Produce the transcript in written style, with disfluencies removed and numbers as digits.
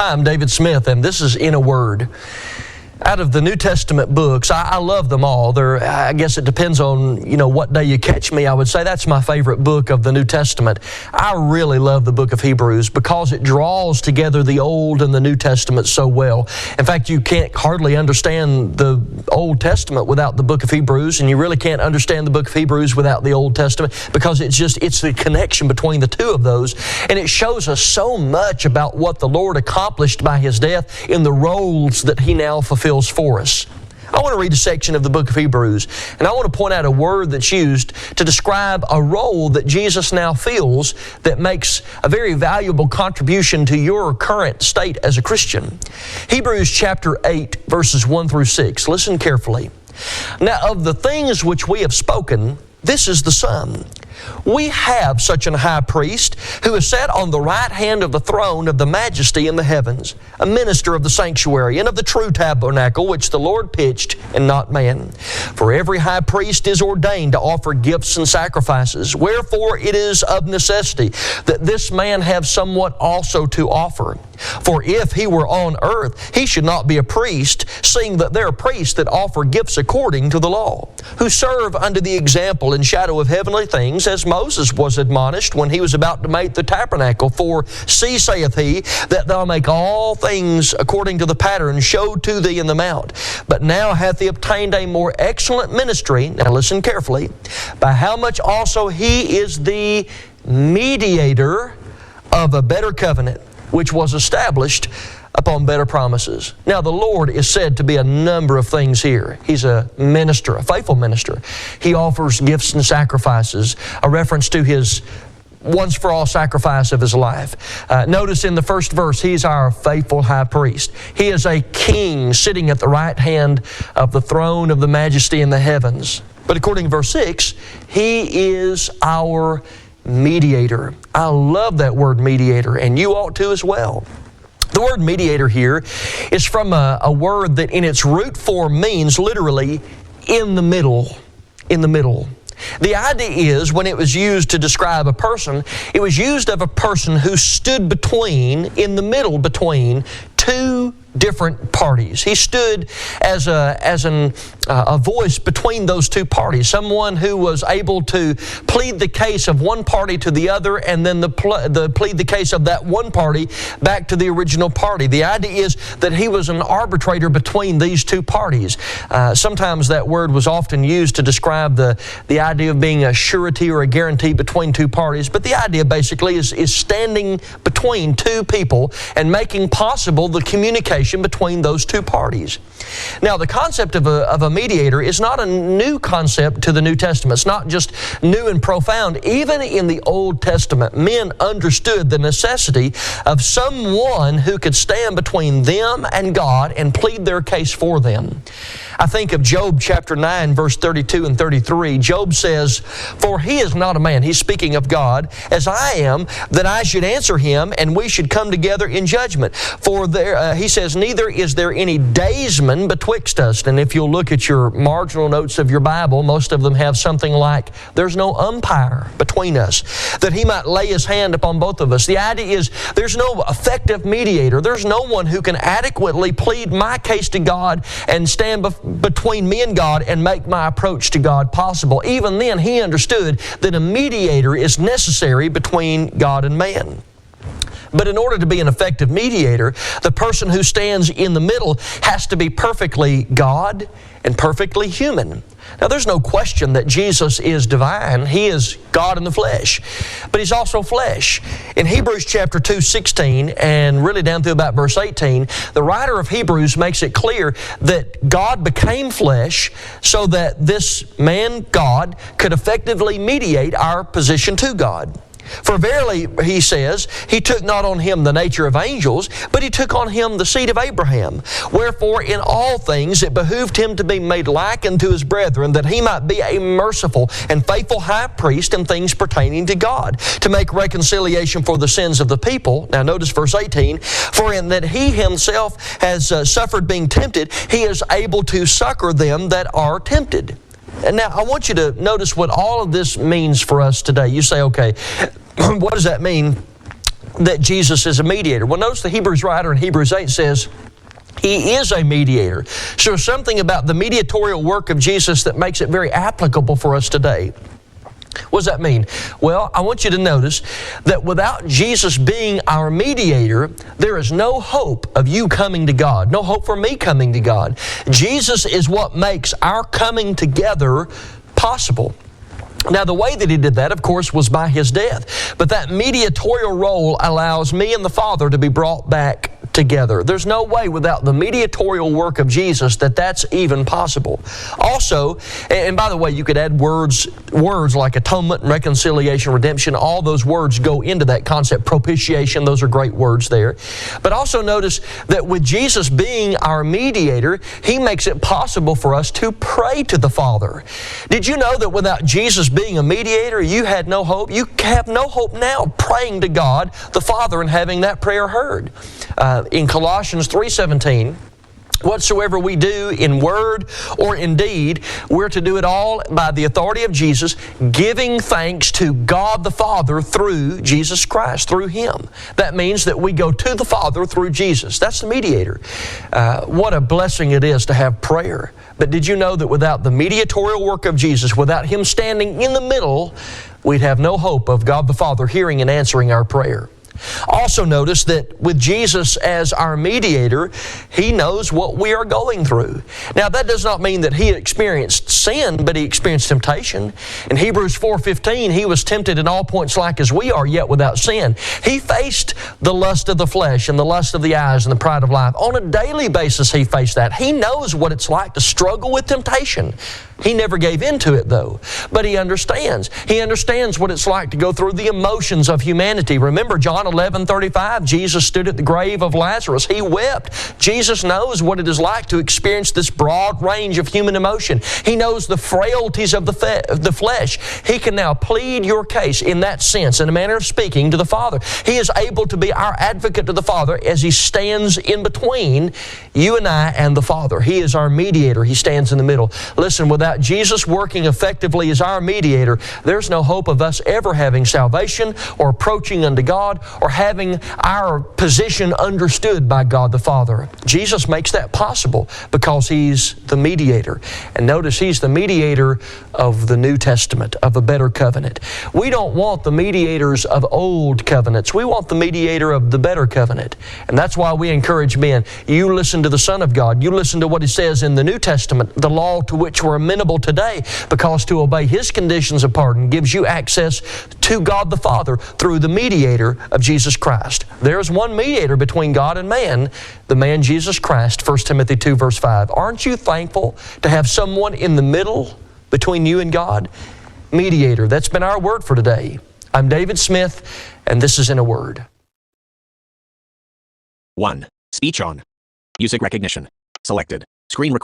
Hi, I'm David Smith, and this is In a Word. Out of the New Testament books, I love them all. I guess it depends on, what day you catch me. I would say that's my favorite book of the New Testament. I really love the book of Hebrews because it draws together the Old and the New Testament so well. In fact, you can't hardly understand the Old Testament without the book of Hebrews, and you really can't understand the book of Hebrews without the Old Testament because it's the connection between the two of those. And it shows us so much about what the Lord accomplished by His death in the roles that He now fulfills for us. I want to read a section of the book of Hebrews, and I want to point out a word that's used to describe a role that Jesus now fills that makes a very valuable contribution to your current state as a Christian. Hebrews chapter 8, verses 1 through 6. Listen carefully. Now, of the things which we have spoken, this is the sum. We have such an high priest who is set on the right hand of the throne of the majesty in the heavens, a minister of the sanctuary and of the true tabernacle which the Lord pitched and not man. For every high priest is ordained to offer gifts and sacrifices. Wherefore it is of necessity that this man have somewhat also to offer. For if he were on earth, he should not be a priest, seeing that there are priests that offer gifts according to the law, who serve unto the example and shadow of heavenly things, as Moses was admonished when he was about to make the tabernacle. For, see, saith he, that thou make all things according to the pattern showed to thee in the mount. But now hath he obtained a more excellent ministry, now listen carefully, by how much also he is the mediator of a better covenant, which was established upon better promises. Now the Lord is said to be a number of things here. He's a minister, a faithful minister. He offers gifts and sacrifices, a reference to His once-for-all sacrifice of His life. Notice in the first verse, He's our faithful high priest. He is a king sitting at the right hand of the throne of the majesty in the heavens. But according to verse 6, He is our mediator. I love that word mediator, and you ought to as well. The word mediator here is from a word that in its root form means literally in the middle. In the middle. The idea is, when it was used to describe a person, it was used of a person who stood in the middle between two different parties. He stood as a voice between those two parties, someone who was able to plead the case of one party to the other, and then plead the case of that one party back to the original party. The idea is that he was an arbitrator between these two parties. Sometimes that word was often used to describe the idea of being a surety or a guarantee between two parties, but the idea basically is standing between two people and making possible the communication between those two parties. Now, the concept of a mediator is not a new concept to the New Testament. It's not just new and profound. Even in the Old Testament, men understood the necessity of someone who could stand between them and God and plead their case for them. I think of Job chapter 9, verse 32 and 33. Job says, "For he is not a man," he's speaking of God, "as I am, that I should answer him, and we should come together in judgment. For there," he says, "neither is there any daysman betwixt us." And if you'll look at your marginal notes of your Bible, most of them have something like, "There's no umpire between us, that he might lay his hand upon both of us." The idea is there's no effective mediator. There's no one who can adequately plead my case to God and stand between me and God and make my approach to God possible. Even then, he understood that a mediator is necessary between God and man. But in order to be an effective mediator, the person who stands in the middle has to be perfectly God and perfectly human. Now, there's no question that Jesus is divine. He is God in the flesh. But He's also flesh. In Hebrews chapter 2:16, and really down through about verse 18, the writer of Hebrews makes it clear that God became flesh so that this man, God, could effectively mediate our position to God. For verily, he says, he took not on him the nature of angels, but he took on him the seed of Abraham. Wherefore in all things it behooved him to be made like unto his brethren, that he might be a merciful and faithful high priest in things pertaining to God, to make reconciliation for the sins of the people. Now notice verse 18, for in that he himself has suffered being tempted, he is able to succor them that are tempted. And now I want you to notice what all of this means for us today. You say, okay, what does that mean that Jesus is a mediator? Well, notice the Hebrews writer in Hebrews 8 says, He is a mediator. So there's something about the mediatorial work of Jesus that makes it very applicable for us today. What does that mean? Well, I want you to notice that without Jesus being our mediator, there is no hope of you coming to God, no hope for me coming to God. Jesus is what makes our coming together possible. Now, the way that He did that, of course, was by His death. But that mediatorial role allows me and the Father to be brought back together. There's no way without the mediatorial work of Jesus that that's even possible. Also, and by the way, you could add words like atonement, reconciliation, redemption. All those words go into that concept. Propitiation, those are great words there. But also notice that with Jesus being our mediator, He makes it possible for us to pray to the Father. Did you know that without Jesus being a mediator, you had no hope? You have no hope now praying to God, the Father, and having that prayer heard. In Colossians 3:17, whatsoever we do in word or in deed, we're to do it all by the authority of Jesus, giving thanks to God the Father through Jesus Christ, through Him. That means that we go to the Father through Jesus. That's the mediator. What a blessing it is to have prayer. But did you know that without the mediatorial work of Jesus, without Him standing in the middle, we'd have no hope of God the Father hearing and answering our prayer? Also notice that with Jesus as our mediator, He knows what we are going through. Now that does not mean that He experienced sin, but He experienced temptation. In Hebrews 4:15, He was tempted in all points like as we are, yet without sin. He faced the lust of the flesh and the lust of the eyes and the pride of life. On a daily basis He faced that. He knows what it's like to struggle with temptation. He never gave in to it though, but He understands. He understands what it's like to go through the emotions of humanity. Remember John 11:35, Jesus stood at the grave of Lazarus. He wept. Jesus knows what it is like to experience this broad range of human emotion. He knows the frailties of the flesh. He can now plead your case in that sense, in a manner of speaking, to the Father. He is able to be our advocate to the Father as He stands in between you and I and the Father. He is our mediator. He stands in the middle. Listen, without Jesus working effectively as our mediator, there's no hope of us ever having salvation or approaching unto God or having our position understood by God the Father. Jesus makes that possible because He's the mediator. And notice He's the mediator of the New Testament, of a better covenant. We don't want the mediators of old covenants. We want the mediator of the better covenant. And that's why we encourage men, you listen to the Son of God. You listen to what He says in the New Testament, the law to which we're amenable today, because to obey His conditions of pardon gives you access to God the Father through the mediator of Jesus Christ. There's one mediator between God and man, the man Jesus Christ, 1 Timothy 2 verse 5. Aren't you thankful to have someone in the middle between you and God? Mediator. That's been our word for today. I'm David Smith, and this is In a Word. 1. Speech on. Music recognition. Selected. Screen record.